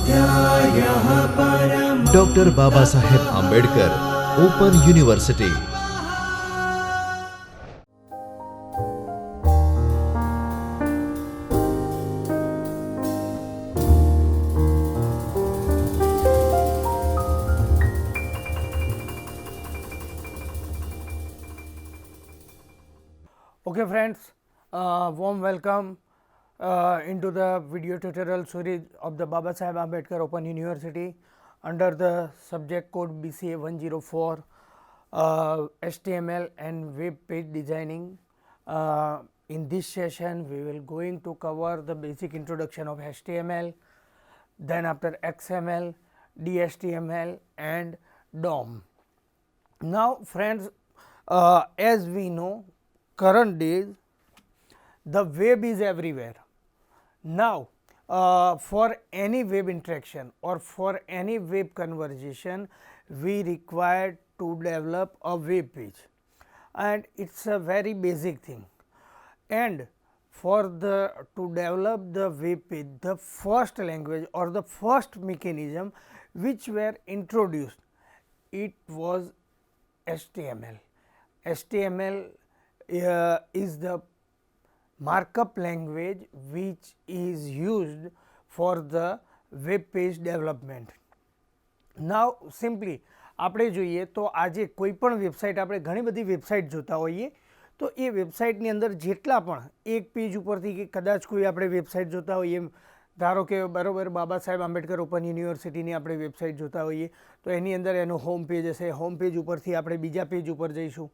स्वाध्यायः परमः doctor Baba Saheb Ambedkar open university. Okay friends, warm welcome into the video tutorial series of the Baba Saheb Ambedkar Open University under the subject code BCA 104 HTML and web page designing. In this session we will going to cover the basic introduction of HTML, then after XML, DHTML and DOM. Now friends, as we know, current days the web is everywhere. Now for any web interaction or for any web conversation we require to develop a web page, and it's a very basic thing. And for the to develop the web page, the first language or the first mechanism which were introduced, it was HTML. HTML is the markup language which is used for the web page development. Now simply આપણે જોઈએ તો આજે કોઈ પણ website આપણે ઘણી બધી website જોતા હોઈએ તો એ વેબસાઇટની અંદર જેટલા પણ એક પેજ ઉપરથી કે કદાચ કોઈ આપણે વેબસાઇટ જોતા હોઈએ, ધારો કે બરાબર બાબા સાહેબ આંબેડકર ઓપન યુનિવર્સિટીની આપણે વેબસાઇટ જોતા હોઈએ તો એની અંદર એનું હોમ પેજ હશે. હોમ પેજ ઉપરથી આપણે બીજા પેજ ઉપર જઈશું,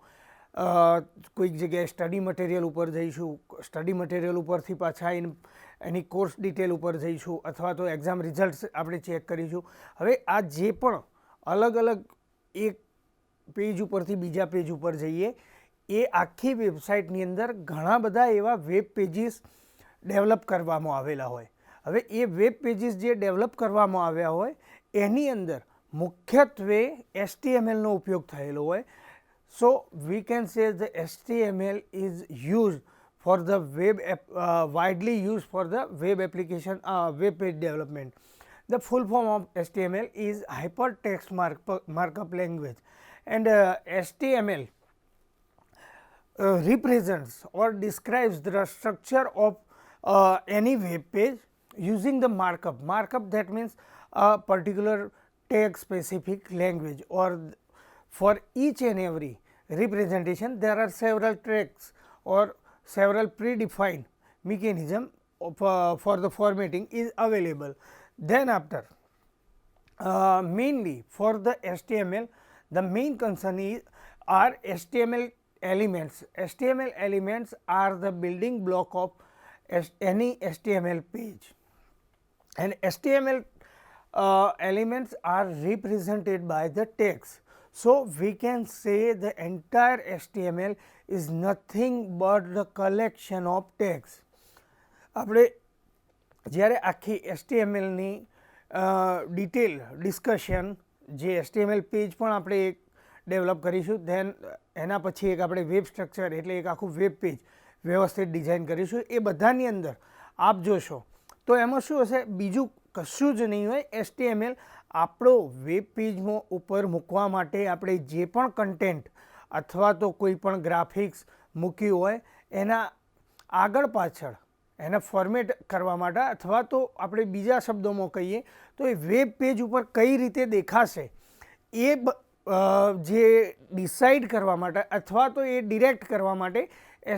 કોઈક જગ્યાએ સ્ટડી મટીરિયલ ઉપર જઈશું, સ્ટડી મટીરિયલ ઉપરથી પાછા એની કોર્સ ડિટેલ ઉપર જઈશું, અથવા તો એક્ઝામ રિઝલ્ટ્સ આપણે ચેક કરીશું. હવે આ જે પણ અલગ અલગ એક પેજ ઉપરથી બીજા પેજ ઉપર જઈએ એ આખી વેબસાઇટની અંદર ઘણા બધા એવા વેબ પેજીસ ડેવલપ કરવામાં આવેલા હોય. હવે એ વેબ પેજીસ જે ડેવલપ કરવામાં આવ્યા હોય એની અંદર મુખ્યત્વે HTMLનો ઉપયોગ થયેલો હોય. So we can say the HTML is used for the web widely used for the web application web page development. The full form of HTML is hypertext markup language, and HTML represents or describes the structure of any web page using the markup. Markup, that means a particular tag specific language, or for each and every representation there are several tags or several predefined mechanism for the formatting is available. Then after mainly for the HTML, the main concern is are HTML elements. HTML elements are the building block of any HTML page, and HTML elements are represented by the tags. So we can say the entire HTML is nothing but the collection of tags. આપણે જ્યારે આખી HTMLની detail discussion જે HTML page પણ આપણે એક develop કરીશું, than એના પછી એક આપણે વેબ સ્ટ્રક્ચર એટલે એક આખું વેબ પેજ વ્યવસ્થિત ડિઝાઇન કરીશું. એ બધાની અંદર આપ જોશો તો એમાં શું હશે, બીજું કશું જ નહીં હોય. HTML આપણો વેબ પેજ ઉપર મૂકવા માટે આપણે જે પણ કન્ટેન્ટ અથવા તો કોઈ પણ ગ્રાફિક્સ મૂક્યું હોય એના આગળ પાછળ એને ફોર્મેટ કરવા માટે, અથવા તો આપણે બીજા શબ્દોમાં કહીએ તો એ વેબ પેજ ઉપર કઈ રીતે દેખાશે એ જે ડિસાઇડ કરવા માટે અથવા તો એ ડિરેક્ટ કરવા માટે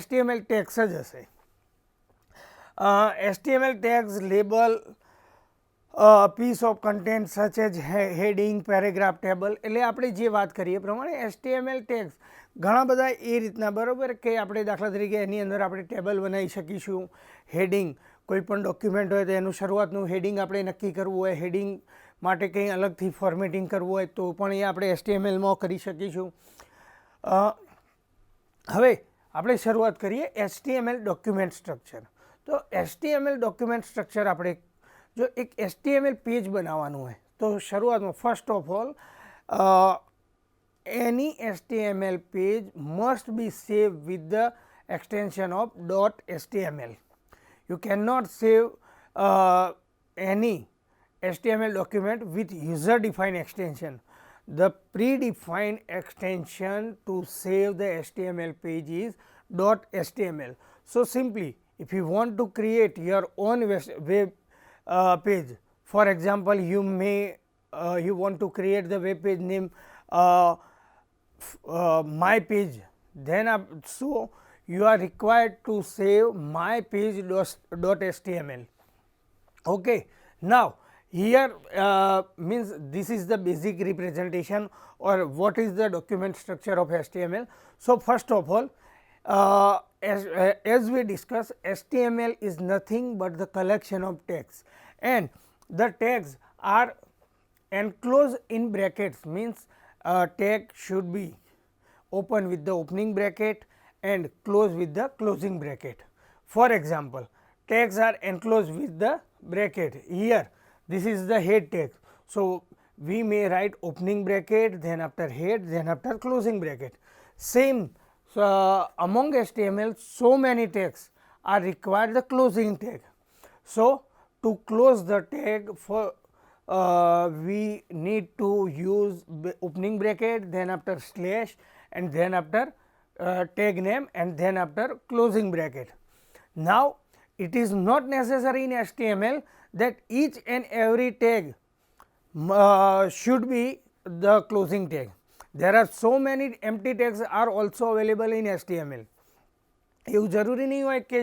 HTML ટેગ્સ જ હશે. HTML tags label piece of content such as heading, paragraph, table. એટલે આપણે જે વાત કરીએ પ્રમાણે HTML tags ઘણા બધા એ રીતના, બરાબર, કે આપણે દાખલા તરીકે એની અંદર આપણે ટેબલ બનાવી શકીશું. હેડિંગ, કોઈ પણ ડોક્યુમેન્ટ હોય તો એનું શરૂઆતનું હેડિંગ આપણે નક્કી કરવું હોય, હેડિંગ માટે કંઈ અલગથી ફોર્મેટિંગ કરવું હોય તો પણ એ આપણે HTMLમાં કરી શકીશું. હવે આપણે શરૂઆત કરીએ HTML ડોક્યુમેન્ટ સ્ટ્રક્ચર. તો HTML ડોક્યુમેન્ટ સ્ટ્રક્ચર આપણે જો એક HTML પેજ બનાવવાનું હોય તો શરૂઆતમાં first of all any HTML page must be saved with the extension of .html. You cannot save any HTML document with user defined extension. The predefined extension to save the HTML page is .html. So, simply if you want to create your own web page, for example, you may you want to create the web page name my page, then so you are required to save my page .html. Okay. Now, here means this is the basic representation or what is the document structure of HTML. So, first of all, as we discussed, HTML is nothing but the collection of tags, and the tags are enclosed in brackets, means tag should be open with the opening bracket and close with the closing bracket. For example, tags are enclosed with the bracket. Here this is the head tag. So, we may write opening bracket, then after head, then after closing bracket. Same, so among HTML, so many tags are required the closing tag. So, to close the tag for we need to use opening bracket, then after slash, and then after tag name, and then after closing bracket. Now, it is not necessary in HTML that each and every tag should be the closing tag. There are so many empty tags are also available in HTML. એવું જરૂરી નહીં હોય કે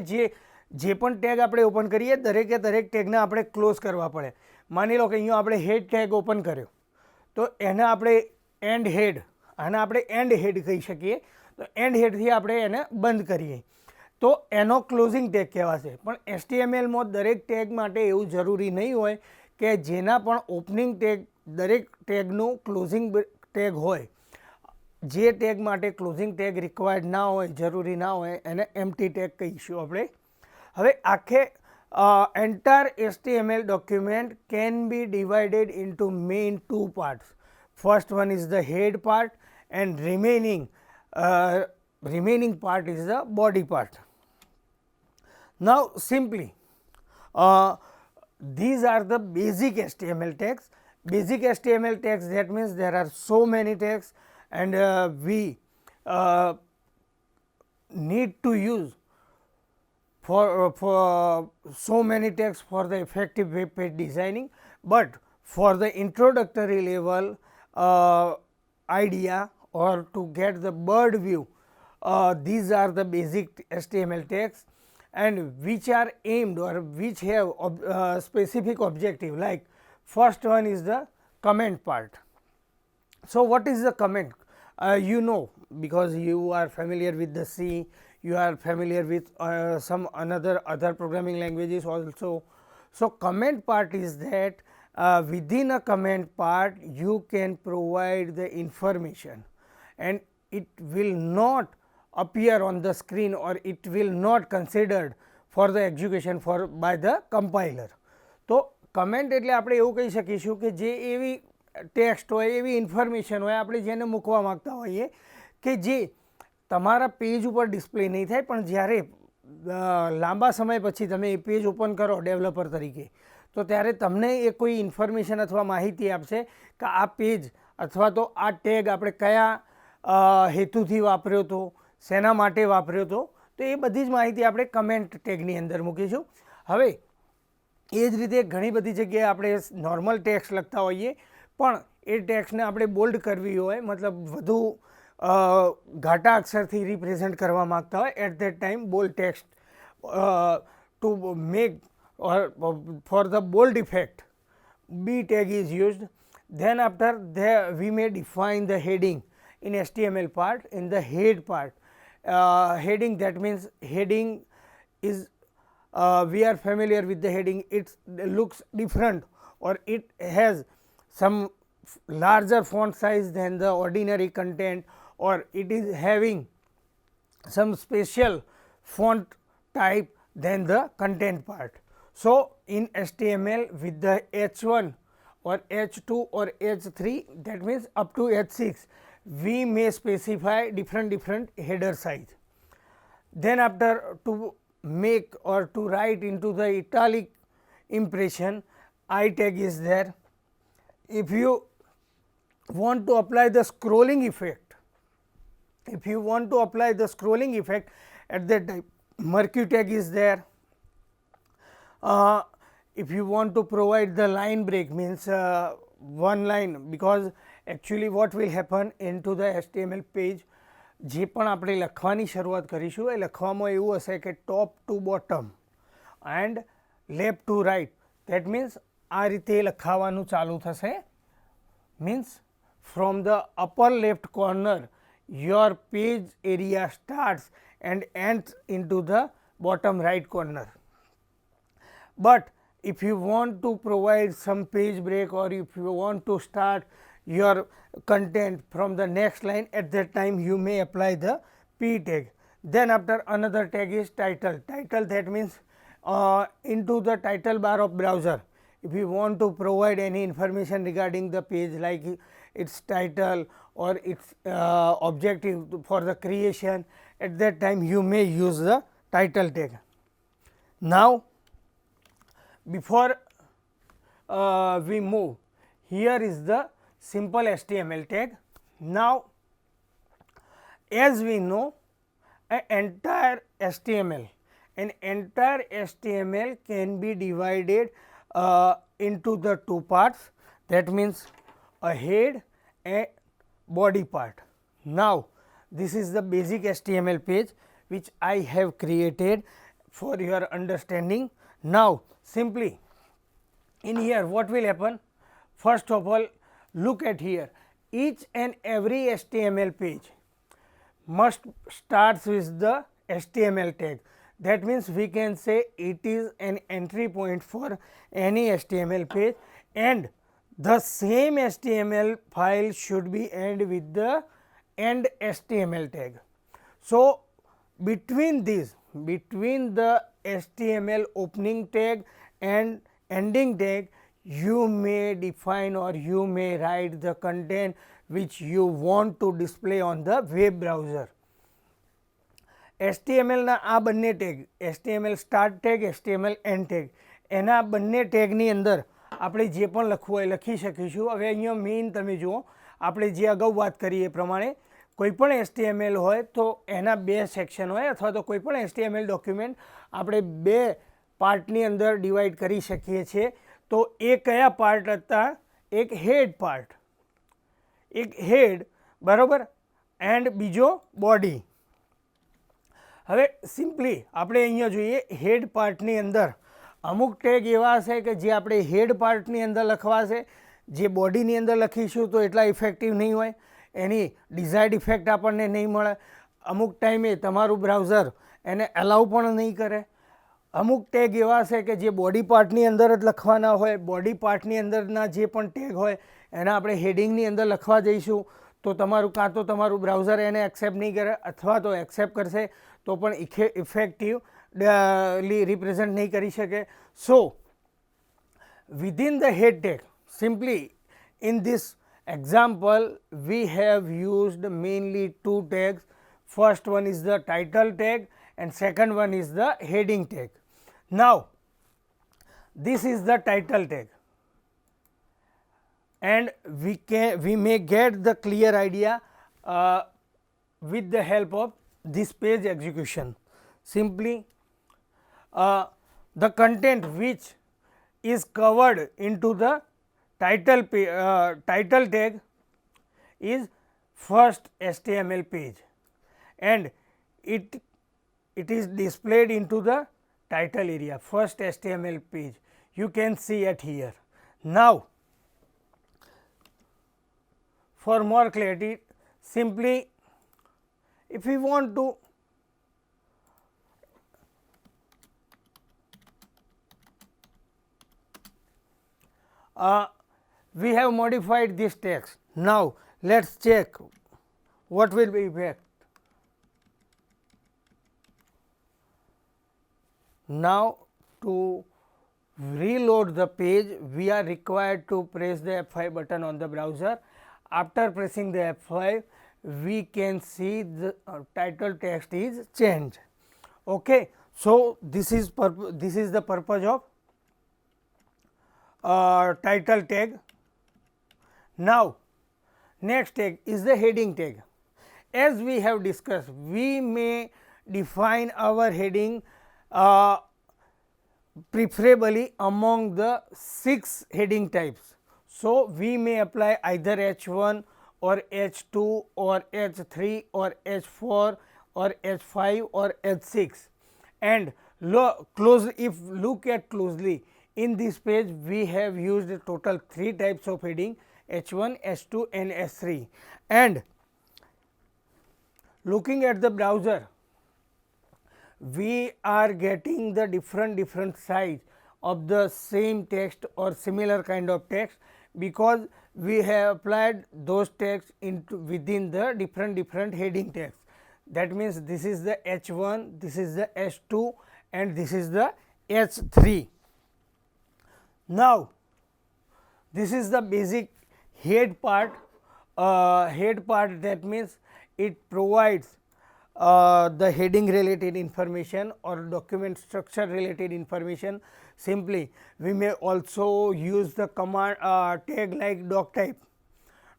જે પણ tag આપણે open કરીએ દરેકે દરેક ટેગને આપણે ક્લોઝ કરવા પડે. માની લો કે અહીંયા આપણે હેડ ટેગ ઓપન કર્યો તો એને આપણે એન્ડ હેડ, આને આપણે એન્ડ હેડ કહી શકીએ. તો એન્ડ હેડથી આપણે એને બંધ કરીએ તો એનો ક્લોઝિંગ ટેગ કહેવાશે. પણ HTMLમાં દરેક ટેગ માટે એવું જરૂરી નહીં હોય કે જેના પણ ઓપનિંગ ટેગ દરેક ટેગનું ક્લોઝિંગ ટેગ હોય. જે ટેગ માટે ક્લોઝિંગ ટેગ રિક્વાયર્ડ ના હોય, જરૂરી ના હોય, એને એમ્પ્ટી ટેગ કહીશું આપણે. હવે આખે entire HTML document can be divided into main two parts. First one is the head part and remaining part is the body part. Now, simply these are the basic HTML tags. Basic HTML tags, that means there are so many tags, and we need to use for so many tags for the effective web page designing, but for the introductory level idea or to get the bird view, these are the basic HTML tags, and which are aimed or which have specific objective. Like first one is the comment part. So, what is the comment? You know, because you are familiar with the C, you are familiar with some other programming languages also. So, comment part is that within a comment part you can provide the information, and it will not appear on the screen or it will not considered for the execution for by the compiler. તો comment એટલે આપણે એવું કહી શકીશું કે જે એવી text હોય, એવી ઇન્ફોર્મેશન હોય આપણે જેને મૂકવા માગતા હોઈએ કે જે તમારા પેજ ઉપર ડિસ્પ્લે નહીં થાય, પણ જ્યારે લાંબા સમય પછી તમે એ પેજ ઓપન કરો ડેવલપર તરીકે તો ત્યારે તમને એ કોઈ ઇન્ફોર્મેશન અથવા માહિતી આપશે કે આ પેજ અથવા તો આ ટેગ આપણે કયા હેતુથી વાપર્યો હતો, શેના માટે વાપર્યો હતો. તો એ બધી જ માહિતી આપણે કમેન્ટ ટેગની અંદર મૂકીશું. હવે એ જ રીતે ઘણી બધી જગ્યાએ આપણે નોર્મલ ટેક્સ્ટ લખતા હોઈએ, પણ એ ટેક્સ્ટને આપણે બોલ્ડ કરવી હોય, મતલબ વધુ ઘાટા અક્ષરથી રિપ્રેઝેન્ટ કરવા માગતા હોય, at that time bold text to make or for the bold effect B tag is used. Then after there we may define the heading in HTML part. In the head part, heading, that means heading is we are familiar with the heading, it looks different or it has some larger font size than the ordinary content, or it is having some special font type than the content part. So, in HTML with the H1 or H2 or H3, that means up to H6, we may specify different header size. Then after to make or to write into the italic impression, I tag is there. If you want to apply the scrolling effect, at that time Mercury tag is there. If you want to provide the line break, means one line, because actually what will happen into the HTML page, જે પણ આપણે લખવાની શરૂઆત કરીશું એ લખવામાં એવું હશે કે top to bottom and left to right, that means આ રીતે લખાવાનું ચાલુ થશે. Means from the upper left corner your page area starts and ends into the bottom right corner. But if you want to provide some page break, or if you want to start your content from the next line, at that time you may apply the P tag. Then after another tag is title. That means into the title bar of browser, if you want to provide any information regarding the page, like its title or its objective for the creation, at that time you may use the title tag. Now before we move, here is the simple HTML tag. Now as we know, an entire HTML can be divided into the two parts, that means a head and body part. Now this is the basic HTML page which I have created for your understanding. Now simply in here what will happen, first of all look at here, each and every HTML page must starts with the HTML tag. That means we can say it is an entry point for any HTML page, and the same HTML file should be end with the end HTML tag. So between the HTML opening tag and ending tag, you may define or you may write the content which you want to display on the web browser. HTML ના આ બંને tag, HTML start tag, HTML and tag, એના બંને ટેગની અંદર આપણે જે પણ લખવું હોય લખી શકીશું. હવે અહીંયા મેઇન તમે જુઓ, આપણે જે અગાઉ વાત કરી એ પ્રમાણે કોઈ પણ HTML હોય તો એના બે સેક્શન હોય, અથવા તો કોઈ પણ HTML ડોક્યુમેન્ટ આપણે બે પાર્ટની અંદર ડિવાઈડ કરી શકીએ છીએ. તો એ કયા પાર્ટ હતા? એક હેડ બરાબર, એન્ડ બીજો બોડી. હવે સિમ્પલી આપણે અહીંયા જોઈએ, હેડ પાર્ટની અંદર અમુક ટેગ એવા હશે કે જે આપણે હેડ પાર્ટની અંદર લખવા છે, જે બોડીની અંદર લખીશું તો એટલા ઇફેક્ટિવ નહીં હોય, એની ડિઝાયર્ડ ઇફેક્ટ આપણને નહીં મળે. અમુક ટાઈમે તમારું બ્રાઉઝર એને અલાઉ પણ નહીં કરે. અમુક ટેગ એવા હશે કે જે બોડી પાર્ટની અંદર જ લખવાના હોય, બોડી પાર્ટની અંદરના જે પણ ટેગ હોય એના આપણે હેડિંગની અંદર લખવા જઈશું તો તમારું કાં તો તમારું બ્રાઉઝર એને એક્સેપ્ટ નહીં કરે, અથવા તો એક્સેપ્ટ કરશે તો પણ ઇફેક્ટિવલી રિપ્રેઝેન્ટ નહીં કરી શકે. સો within the head tag, simply in this example we have used mainly two tags. First one is the title tag and second one is the heading tag. Now this is the title tag, and we may get the clear idea with the help of this page execution. Simply the content which is covered into the title tag is first HTML page, and it is displayed into the title area, first HTML page. You can see it here. Now for more clarity, simply if we want to we have modified this text. Now let us check what will be effect. Now to reload the page, we are required to press the F5 button on the browser. After pressing the F5, we can see the title text is changed. Okay, so this is the purpose of title tag. Now, next tag is the heading tag. As we have discussed, we may define our heading preferably among the 6 heading types. So, we may apply either H1 or H2 or H3 or H4 or H5 or H6, and if look at closely in this page, we have used total 3 types of heading H1, H2 and H3, and looking at the browser, we are getting the different size of the same text or similar kind of text, because we have applied those text into within the different heading text. That means, this is the H1, this is the H2 and this is the H3. Now, this is the basic head part. That means, it provides the heading related information or document structure related information. Simply, we may also use the command tag like doctype.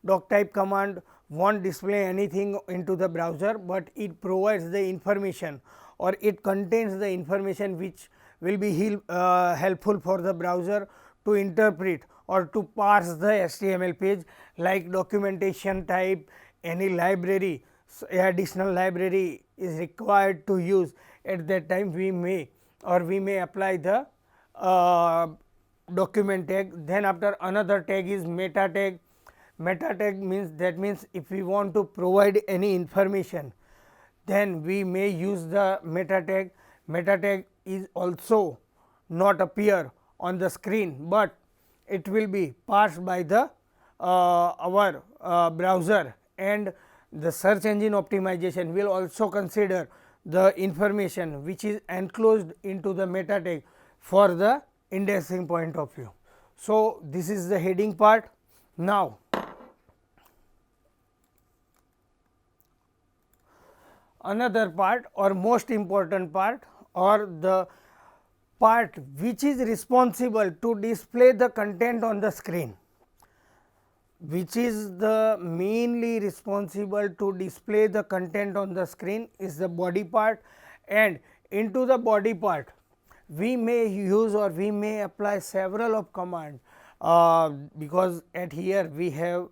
Doctype command won't display anything into the browser, but it provides the information or it contains the information which will be helpful for the browser to interpret or to parse the HTML page, like documentation type, any library, additional library is required to use. At that time, we may apply the document tag. Then after, another tag is meta tag. Meta tag means, that means if we want to provide any information, then we may use the meta tag. Meta tag is also not appear on the screen, but it will be parsed by the our browser, and the search engine optimization will also consider the information which is enclosed into the meta tag for the indexing point of view. So, this is the heading part. Now, another part or most important part, or the part which is responsible to display the content on the screen, which is the mainly responsible to display the content on the screen, is the body part. And into the body part, we may use or we may apply several of commands, because at here we have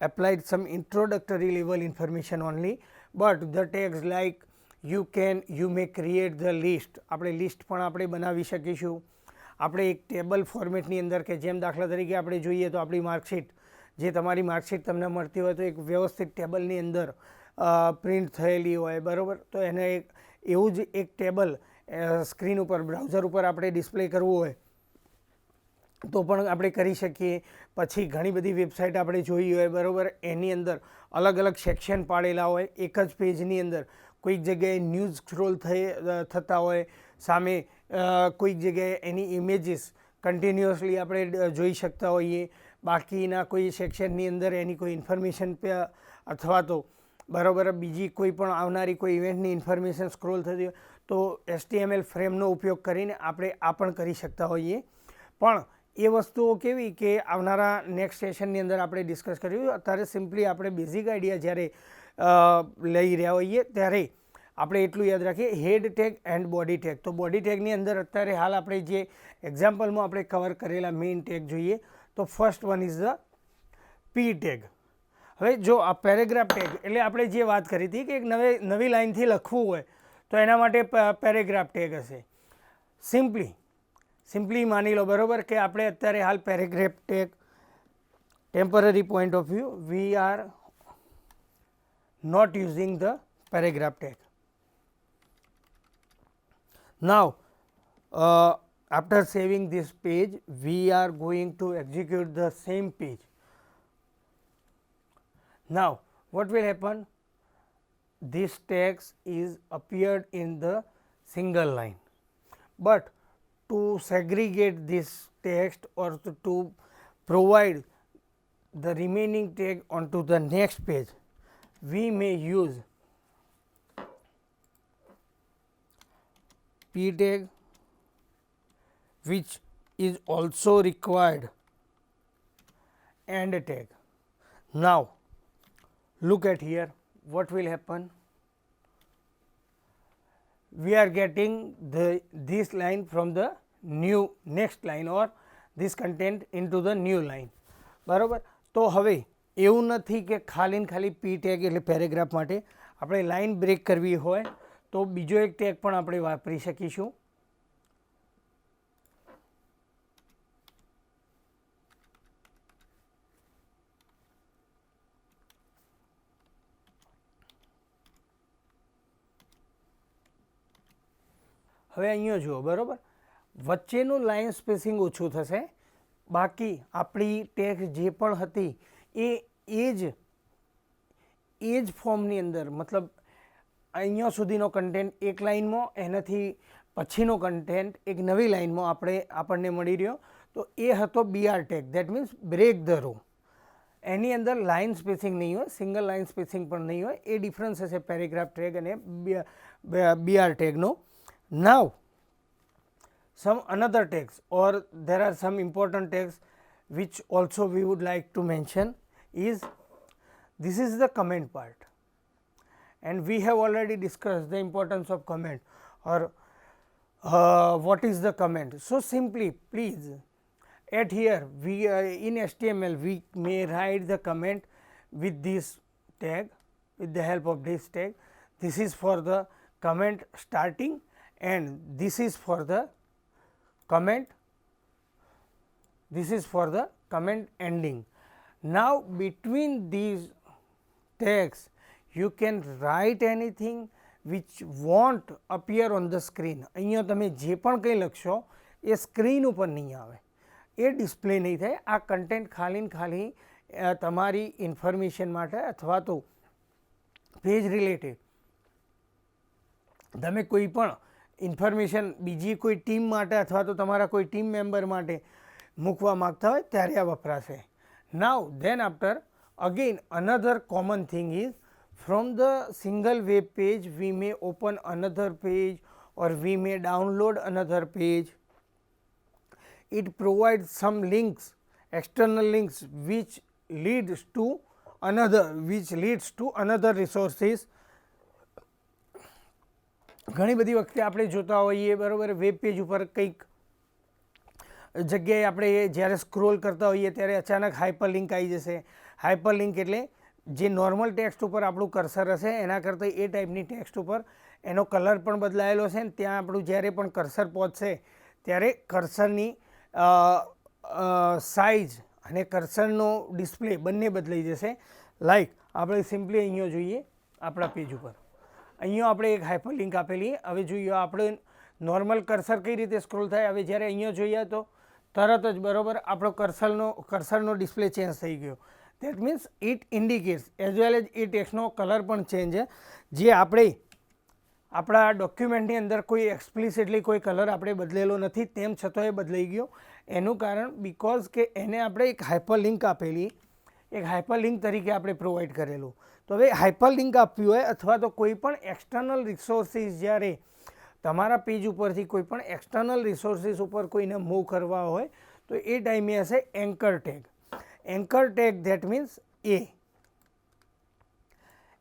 applied some introductory level information only, but the tags like you may create the list. આપણે list પણ આપણે બનાવી શકીશું. આપણે એક table ફોર્મેટની અંદર, કે જેમ દાખલા તરીકે આપણે જોઈએ તો આપણી માર્કશીટ, જે તમારી માર્કશીટ તમને મળતી હોય તો એક વ્યવસ્થિત ટેબલની અંદર પ્રિન્ટ થયેલી હોય, બરાબર. તો એને એવું જ એક ટેબલ સ્ક્રીન ઉપર બ્રાઉઝર ઉપર આપણે ડિસ્પ્લે કરવું હોય તો પણ આપણે કરી શકીએ. પછી ઘણી બધી વેબસાઇટ આપણે જોઈ હોય, બરાબર, એની અંદર અલગ અલગ સેક્શન પાડેલા હોય. એક જ પેજની અંદર કોઈક જગ્યાએ ન્યૂઝ સ્ક્રોલ થતા હોય, સામે કોઈક જગ્યાએ એની ઇમેજીસ કન્ટિન્યુઅસલી આપણે જોઈ શકતા હોઈએ. બાકીના કોઈ સેક્શનની અંદર એની કોઈ ઇન્ફોર્મેશન અથવા તો બરાબર બીજી કોઈ પણ આવનારી કોઈ ઇવેન્ટની ઇન્ફોર્મેશન સ્ક્રોલ થતી હોય તો HTML ફ્રેમનો ઉપયોગ કરીને આપણે આ પણ કરી શકતા હોઈએ. પણ એ વસ્તુઓ કેવી કે આવનારા નેક્સ્ટ સેશનની અંદર આપણે ડિસ્કસ કર્યું. અત્યારે સિમ્પલી આપણે બેઝિક આઈડિયા જ્યારે લઈ રહ્યા હોઈએ ત્યારે આપણે એટલું યાદ રાખીએ, હેડ ટેગ એન્ડ બોડી ટેગ. તો બોડી ટેગની અંદર અત્યારે હાલ આપણે જે એક્ઝામ્પલમાં આપણે કવર કરેલા મેઇન ટેગ જોઈએ તો first one is the P tag. હવે જો આ પેરેગ્રાફ ટેગ એટલે આપણે જે વાત કરી હતી કે એક નવી લાઇનથી લખવું હોય તો એના માટે પેરેગ્રાફ ટેગ હશે. સિમ્પલી માની લો, બરાબર, કે આપણે અત્યારે હાલ paragraph tag temporary point of view we are not using the paragraph tag. Now, after saving this page, we are going to execute the same page. Now, what will happen? This text is appeared in the single line, but to segregate this text or to provide the remaining tag onto the next page, we may use p tag, which is also required and tag. Now, look at here what will happen. We are getting this line from the new next line or this content into the new line. બરાબર. તો હવે એવું નથી કે ખાલી ને ખાલી પી tag એટલે પેરેગ્રાફ માટે આપણે લાઇન બ્રેક કરવી હોય તો બીજો એક ટેગ પણ આપણે વાપરી શકીશું. હવે અહીંયા જુઓ બરાબર, વચ્ચેનું લાઇન સ્પેસિંગ ઓછું થશે, બાકી આપણી ટેક્સ્ટ જે પણ હતી એ જ ફોર્મની અંદર, મતલબ અહીંયા સુધીનો કન્ટેન્ટ એક લાઇનમાં, એનાથી પછીનો કન્ટેન્ટ એક નવી લાઇનમાં આપણને મળી રહ્યો. તો એ હતો BR tag, that means break the row. એની અંદર લાઇન સ્પેસિંગ નહીં હોય, સિંગલ લાઇન સ્પેસિંગ પણ નહીં હોય. એ ડિફરન્સ હશે પેરેગ્રાફ ટેગ અને BR ટેગનો. Now, some another tags, or there are some important tags which also we would like to mention is, this is the comment part, and we have already discussed the importance of comment or what is the comment. So, simply please at here we in HTML we may write the comment with this tag, with the help of this tag. This is for the comment starting and this is for the comment, this is for the comment ending. Now, between these tags you can write anything which won't appear on the screen. અહીંયા તમે જે પણ કંઈ લખશો એ screen ઉપર નહીં આવે, એ display નહીં થાય. આ કન્ટેન્ટ ખાલી ને ખાલી તમારી ઇન્ફોર્મેશન માટે અથવા તો પેજ રિલેટેડ તમે કોઈ પણ ઇન્ફોર્મેશન બીજી કોઈ ટીમ માટે અથવા તો તમારા કોઈ ટીમ મેમ્બર માટે મૂકવા માગતા હોય ત્યારે આ વપરાશે. Now then after again another common thing is, from the single web page we may open another page or we may download another page. It provides some links, external links which leads to another resources. ઘણી બધી વખતે આપણે જોતા હોઈએ બરાબર, web page ઉપર કંઈક જગ્યાએ આપણે જ્યારે સ્ક્રોલ કરતા હોઈએ ત્યારે અચાનક હાઇપર લિંક આવી જશે. હાઇપર લિંક એટલે જે નોર્મલ ટેક્સ્ટ ઉપર આપણું કર્સર હશે એના કરતાં એ ટાઈપની ટેક્સ્ટ ઉપર એનો કલર પણ બદલાયેલો છે, ને ત્યાં આપણું જ્યારે પણ કર્સર પહોંચશે ત્યારે કર્સરની સાઇઝ અને કર્સરનો ડિસ્પ્લે બંને બદલાઈ જશે. લાઈક આપણે સિમ્પલી અહીંયા જોઈએ આપણા પેજ ઉપર, અહીંયા આપણે એક હાઇપર લિંક આપેલી. હવે જોઈએ આપણે નોર્મલ કર્સર કઈ રીતે સ્ક્રોલ થાય. હવે જ્યારે અહીંયા જોઈએ તો તરત જ બરાબર આપણો કર્સરનો ડિસ્પ્લે ચેન્જ થઈ ગયો. That means it indicates as well as a ટેક્સ્ટનો કલર પણ ચેન્જ છે, જે આપણે આપણા ડોક્યુમેન્ટની અંદર કોઈ એક્સપ્લિસિટલી કોઈ કલર આપણે બદલેલો નથી, તેમ છતાં એ બદલાઈ ગયો. એનું કારણ બીકોઝ કે એને આપણે એક હાઇપર લિંક આપેલી, એક હાઇપર લિંક તરીકે આપણે પ્રોવાઈડ કરેલું. તો હવે હાઇપર લિંક આપવી હોય અથવા તો કોઈ પણ એક્સટર્નલ રિસોર્સિસ જ્યારે તમારા પેજ ઉપરથી કોઈ પણ એક્સટર્નલ રિસોર્સિસ ઉપર કોઈને મૂવ કરવા હોય તો એ ટાઈમે હશે anchor tag. Anchor tag that means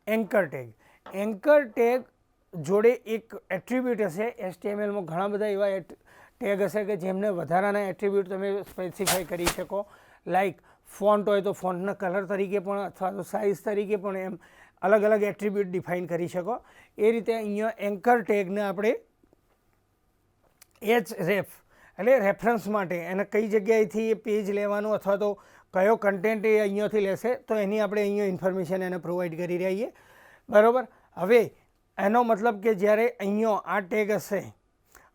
anchor tag જોડે એક એટ્રીબ્યુટ હશે. HTMLમાં ઘણા બધા એવા ટેગ હશે કે જેમને વધારાના એટ્રીબ્યુટ તમે સ્પેસિફાઈ કરી શકો. લાઈક ફોન્ટ હોય તો ફોન્ટના કલર તરીકે પણ અથવા તો સાઇઝ તરીકે પણ એમ અલગ અલગ એટ્રીબ્યુટ ડિફાઇન કરી શકો. એ રીતે અહીંયા એન્કર ટેગને આપણે href એટલે રેફરન્સ માટે એને કઈ જગ્યાએથી એ પેજ લેવાનું અથવા તો કયો કન્ટેન્ટ એ અહીંયાથી લેશે તો એની આપણે અહીંયા ઇન્ફોર્મેશન એને પ્રોવાઈડ કરી રહીએ બરાબર. હવે એનો મતલબ કે જ્યારે અહીંયા આ ટેગ હશે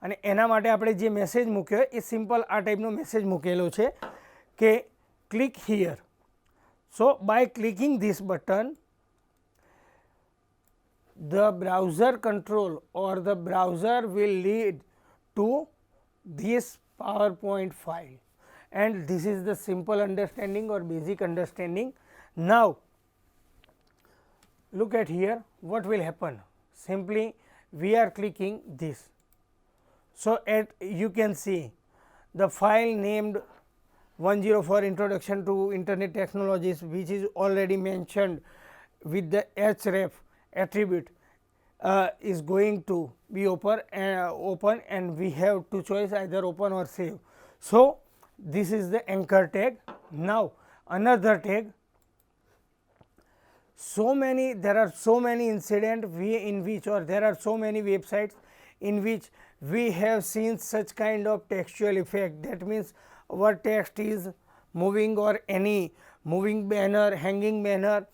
અને એના માટે આપણે જે મેસેજ મૂક્યો એ સિમ્પલ આ ટાઈપનો મેસેજ મૂકેલો છે કે click here. So, by clicking this button the browser control or the browser will lead to this PowerPoint file, and this is the simple understanding or basic understanding. Now, look at here what will happen. Simply we are clicking this. So, you can see the file named 104 Introduction to Internet Technologies, which is already mentioned with the href attribute, is going to be open and we have two choice, either open or save. So, this is the anchor tag. Now, another tag, there are so many incidents in which, or there are so many websites in which we have seen such kind of textual effect. That means, our text is moving, or any moving banner, hanging banner.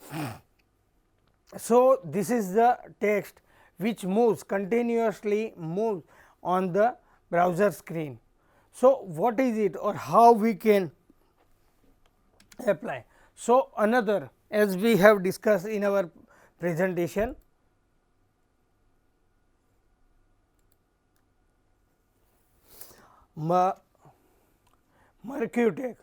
So, this is the text which moves continuously, moves on the browser screen. So, what is it, or how we can apply? So, another, as we have discussed in our presentation, Marquee tag.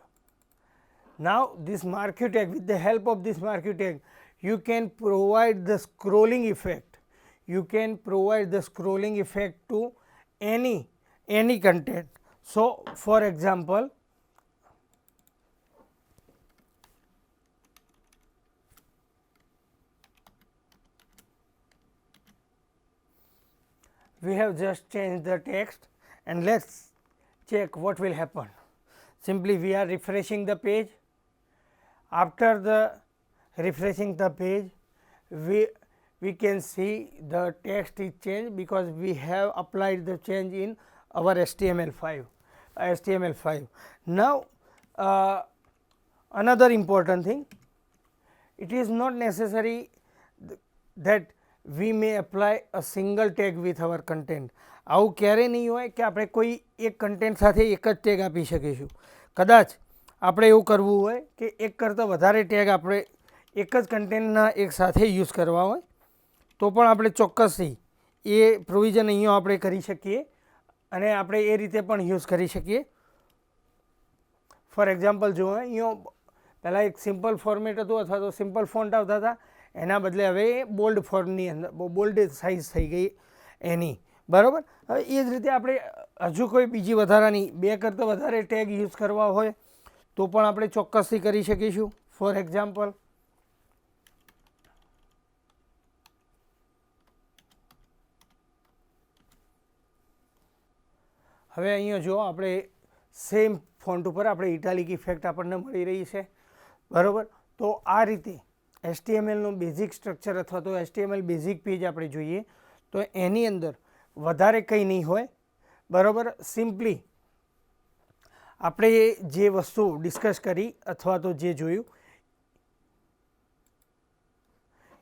Now, this Marquee tag, with the help of this Marquee tag, you can provide the scrolling effect. You can provide the scrolling effect to any content. So, for example, we have just changed the text, and let us check what will happen. Simply we are refreshing the page. After the refreshing the page, we can see the text is changed, because we have applied the change in our HTML5. Now, another important thing, it is not necessary that we may apply a single tag with our content. આવું ક્યારે નહીં હોય કે આપણે કોઈ એક content સાથે એક જ ટેગ આપી શકીશું. કદાચ આપણે એવું કરવું હોય કે એક કરતાં વધારે ટેગ આપણે એક જ કન્ટેન્ટના એક સાથે યુઝ કરવા હોય, તો પણ આપણે ચોક્કસથી એ પ્રોવિઝન અહીંયા આપણે કરી શકીએ અને આપણે એ રીતે પણ યુઝ કરી શકીએ. ફોર એક્ઝામ્પલ જુઓ, અહીંયા પહેલાં એક સિમ્પલ ફોર્મેટ હતું અથવા તો સિમ્પલ ફોન્ટ આવતા હતા, એના બદલે હવે બોલ્ડ ફોર્મની અંદર બોલ્ડ સાઇઝ થઈ ગઈ એની, બરાબર. હવે એ જ રીતે આપણે હજુ કોઈ બીજી વધારાની બે કરતાં વધારે ટેગ યુઝ કરવા હોય તો પણ આપણે ચોક્કસથી કરી શકીશું. ફોર એક્ઝામ્પલ, હવે અહીંયા જો આપણે સેમ ફોન્ટ ઉપર આપણે ઇટાલિક ઇફેક્ટ આપણને મળી રહી છે, બરાબર. તો આ રીતે HTMLનું બેઝિક સ્ટ્રક્ચર અથવા તો HTML બેઝિક પેજ આપણે જોઈએ તો એની અંદર વધારે કંઈ નહીં હોય, બરાબર. સિમ્પલી આપણે જે વસ્તુ ડિસ્કસ કરી અથવા તો જે જોયું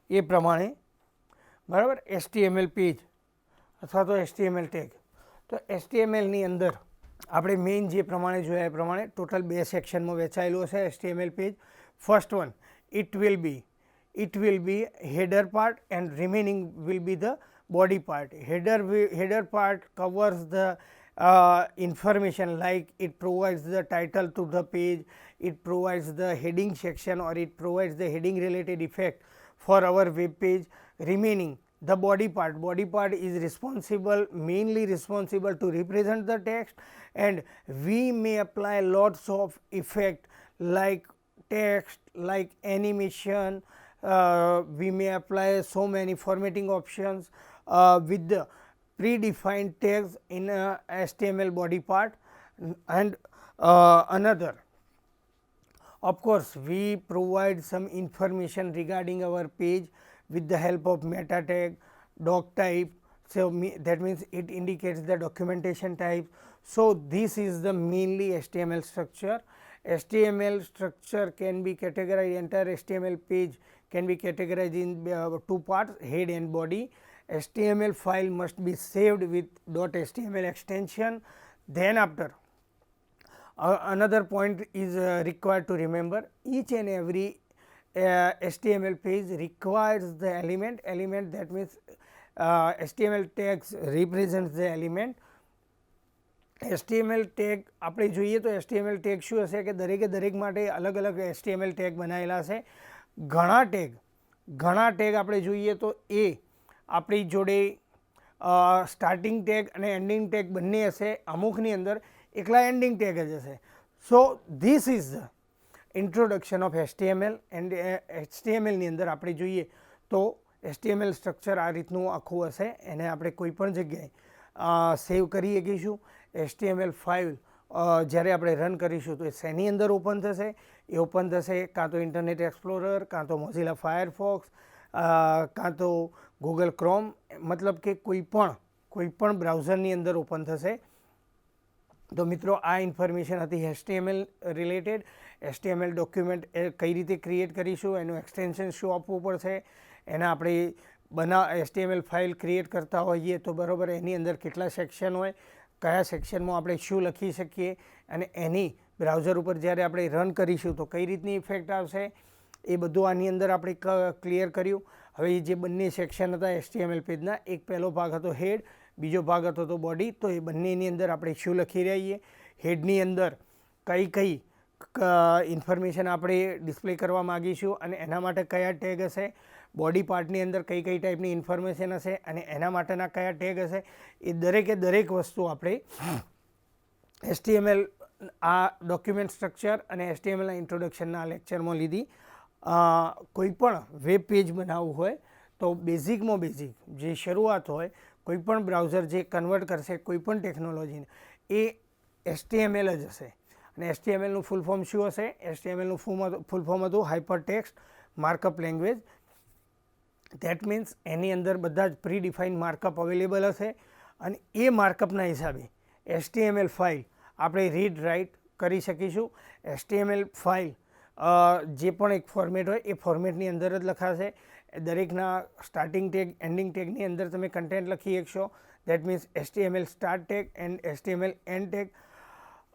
એ પ્રમાણે, બરાબર, HTML પેજ અથવા તો HTML ટેગ. તો HTMLની અંદર આપણે મેઇન જે પ્રમાણે જોયા એ પ્રમાણે ટોટલ બે સેક્શનમાં વહેંચાયેલું હશે HTML page. First one, it will be header part, and remaining will be the body part. Header part covers the information, like it provides the title to the page, it provides the heading section, or it provides the heading related effect for our web page. Remaining, the body part is mainly responsible to represent the text, and we may apply lots of effect like text, like animation. We may apply so many formatting options with the predefined tags in HTML body part. And another, of course, we provide some information regarding our page with the help of meta tag, doc type. So that means it indicates the documentation type. So this is the mainly HTML structure. HTML structure can be categorized, entire HTML page can be categorized in two parts, head and body. HTML file must be saved with .html extension. Then after, another point is required to remember, each and every HTML page requires the element, that means HTML tags represents the element. HTML tag આપણે જોઈએ તો HTML tag શું હશે કે દરેક માટે અલગ અલગ HTML ટેગ બનાવેલા છે. ઘણા ટેગ આપણે જોઈએ તો એ આપણી જોડે સ્ટાર્ટિંગ ટેગ અને એન્ડિંગ ટેગ બંને હશે. અમુકની અંદર એકલા એન્ડિંગ ટેગ જ હશે. So this is the introduction of HTML and HTMLની અંદર આપણે જોઈએ તો HTML સ્ટ્રક્ચર આ રીતનું આખું હશે. એને આપણે કોઈ પણ જગ્યાએ સેવ કરી શકીશું. HTML ફાઇલ જ્યારે આપણે રન કરીશું તો એ શેની અંદર ઓપન થશે? એ ઓપન થશે કાં તો ઇન્ટરનેટ એક્સપ્લોરર, કાં તો મોઝિલા ફાયરફોક્સ, કાં તો ગૂગલ ક્રોમ, મતલબ કે કોઈ પણ બ્રાઉઝરની અંદર ઓપન થશે. તો મિત્રો આ ઇન્ફોર્મેશન હતી HTML રિલેટેડ. HTML ડોક્યુમેન્ટ એ કઈ રીતે ક્રિએટ કરીશું, એનું એક્સટેન્શન શું આપવું પડશે, એના આપણે HTML ફાઇલ ક્રિએટ કરતા હોઈએ તો બરાબર એની અંદર કેટલા સેક્શન હોય, કયા સેક્શનમાં આપણે શું લખી શકીએ, અને એની બ્રાઉઝર ઉપર જ્યારે આપણે રન કરીશું તો કઈ રીતની ઇફેક્ટ આવશે, એ બધું આની અંદર આપણે ક્લિયર કર્યું. હવે જે બંને સેક્શન હતા HTML પેજના, એક પહેલો ભાગ હતો હેડ, બીજો ભાગ હતો તો બોડી. તો એ બંનેની અંદર આપણે શું લખી રહીએ, હેડની અંદર કઈ ઇન્ફોર્મેશન આપણે ડિસ્પ્લે કરવા માગીશું અને એના માટે કયા ટેગ હશે, બોડી પાર્ટની અંદર કઈ ટાઈપની ઇન્ફોર્મેશન હશે અને એના માટેના કયા ટેગ હશે, એ દરેક વસ્તુ આપણે HTML આ ડોક્યુમેન્ટ સ્ટ્રક્ચર અને HTMLના ઇન્ટ્રોડક્શનના લેક્ચરમાં લીધી. કોઈ પણ વેબ પેજ બનાવવું હોય તો બેઝિકમાં બેઝિક જે શરૂઆત હોય, કોઈ પણ બ્રાઉઝર જે કન્વર્ટ કરશે કોઈ પણ ટેકનોલોજીને, એ HTML જ હશે. અને HTMLનું ફૂલ ફોર્મ શું હશે? HTMLનું ફૂલ ફોર્મ હતું hyper text markup language. That means એની અંદર બધા જ પ્રી ડિફાઇન માર્કઅપ અવેલેબલ હશે અને એ માર્કઅપના હિસાબે HTML ફાઇલ આપણે રીડ રાઇટ કરી શકીશું. HTML ફાઇલ જે પણ એક ફોર્મેટ હોય એ ફોર્મેટની અંદર જ લખાશે. દરેકના સ્ટાર્ટિંગ ટેગ, એન્ડિંગ ટેગની અંદર તમે કન્ટેન્ટ લખી શકશો. That means HTML start tag and HTML and tag.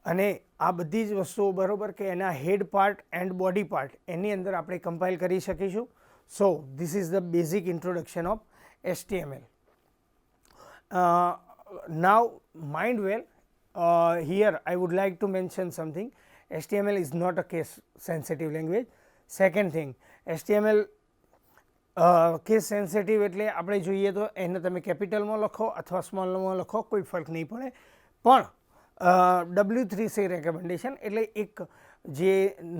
અને આ બધી જ વસ્તુઓ બરાબર કે એના હેડ પાર્ટ એન્ડ બોડી પાર્ટ એની અંદર આપણે કમ્પાઇલ કરી શકીશું. સો this is the basic introduction of HTML. Now mind well, here I would like to mention something. HTML is not a case sensitive language. Second thing, HTML case sensitive એટલે આપણે જોઈએ તો એને તમે કેપિટલમાં લખો અથવા સ્મોલમાં લખો કોઈ ફરક નહીં પડે. પણ W3C રેકમેન્ડેશન એટલે એક જે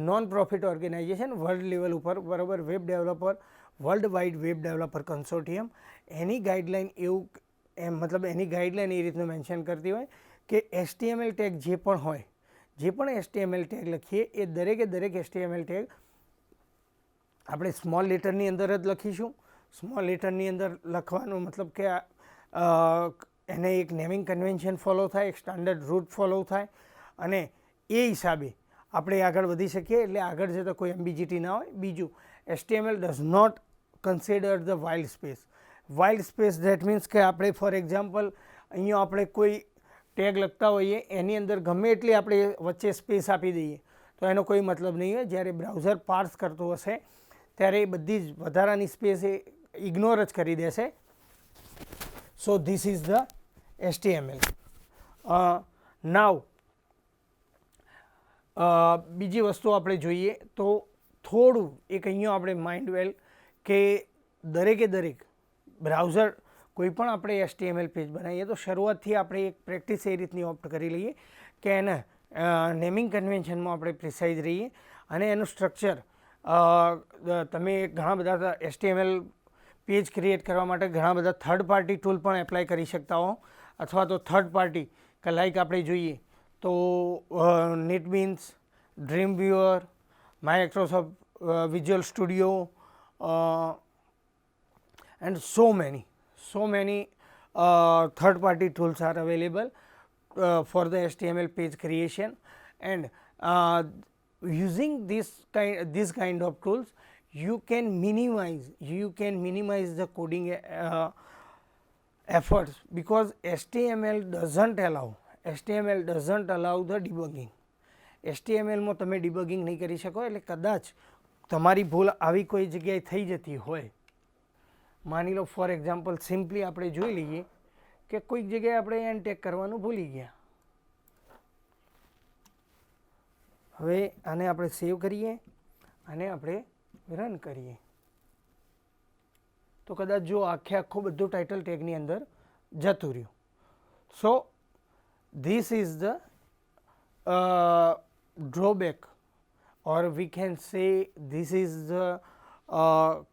non profit organisation world level ઉપર બરાબર web developer, world wide web developer consortium, એની ગાઈડલાઇન એવું મતલબ એની ગાઈડલાઇન એ રીતનું મેન્શન કરતી હોય કે HTML ટેગ જે પણ હોય, જે પણ HTML ટેગ લખીએ એ દરેક HTML ટેગ આપણે સ્મોલ લેટરની અંદર જ લખીશું. સ્મોલ લેટરની અંદર લખવાનું મતલબ કે એને એક નેમિંગ કન્વેન્શન ફોલો થાય, એક સ્ટાન્ડર્ડ રૂટ ફોલો થાય અને એ હિસાબે આપણે આગળ વધી શકીએ. એટલે આગળ જતાં કોઈ એમ્બિજિટી ના હોય. બીજું, HTML does not consider the wild space. Wild space that means કે આપણે ફોર એક્ઝામ્પલ અહીંયા આપણે કોઈ ટેગ લખતા હોઈએ એની અંદર ગમે એટલી આપણે વચ્ચે સ્પેસ આપી દઈએ તો એનો કોઈ મતલબ નહીં હોય. જ્યારે બ્રાઉઝર પાર્સ કરતું હશે ત્યારે એ બધી જ વધારાની સ્પેસ એ ઇગ્નોર જ કરી દેશે. સો ધીસ ઇઝ ધ HTML. નાવ બીજી વસ્તુ આપણે જોઈએ તો થોડું એક અહીંયા આપણે માઇન્ડ વેલ કે દરેક બ્રાઉઝર કોઈ પણ આપણે HTML પેજ બનાવીએ તો શરૂઆતથી આપણે એક પ્રેક્ટિસ એ રીતની ઓપ્ટ કરી લઈએ કે એને નેમિંગ કન્વેન્શનમાં આપણે પ્રિસાઇઝ રહીએ અને એનું સ્ટ્રક્ચર તમે ઘણા બધા HTML પેજ ક્રિએટ કરવા માટે ઘણા બધા થર્ડ પાર્ટી ટૂલ પણ એપ્લાય કરી શકતા હો, અથવા તો થર્ડ પાર્ટી કે લાઈક આપણે જોઈએ તો NetBeans, Dreamweaver, Microsoft Visual Studio and so many third party tools are available for the HTML page creation. And using this kind of tools you can minimize the coding efforts, because HTML doesn't allow the debugging. HTML માં તમે debugging નહીં કરી શકો. એટલે કદાચ તમારી ભૂલ આવી કોઈ જગ્યાએ થઈ જતી હોય, માની લો ફોર એક્ઝામ્પલ સિમ્પલી આપણે જોઈ લઈએ કે કોઈક જગ્યાએ આપણે એન્ડ ટેગ કરવાનું ભૂલી ગયા. હવે આને આપણે સેવ કરીએ અને આપણે રન કરીએ તો કદાચ જો આખું બધું ટાઇટલ ટેગની અંદર જતું રહ્યું. સો this is the drawback, or we can say this is the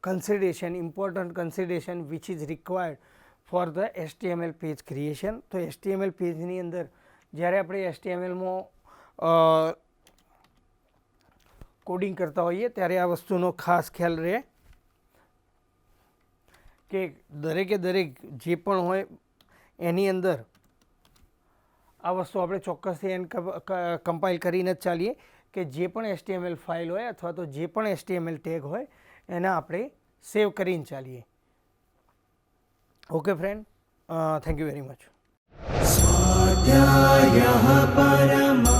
consideration, important consideration which is required for the HTML page creation. તો HTML પેજની અંદર જ્યારે આપણે HTMLમાં કોડિંગ કરતા હોઈએ ત્યારે આ વસ્તુનો ખાસ ખ્યાલ રહે કે દરેકે દરેક જે પણ હોય એની અંદર આ વસ્તુ આપણે ચોક્કસથી કમ્પાઇલ કરીને જ ચાલીએ કે જે પણ HTML ફાઇલ હોય અથવા તો જે પણ HTML ટેગ હોય એને આપણે સેવ કરીને ચાલીએ. Okay friend, thank you very much. સ્વાધ્યાયઃ પરમઃ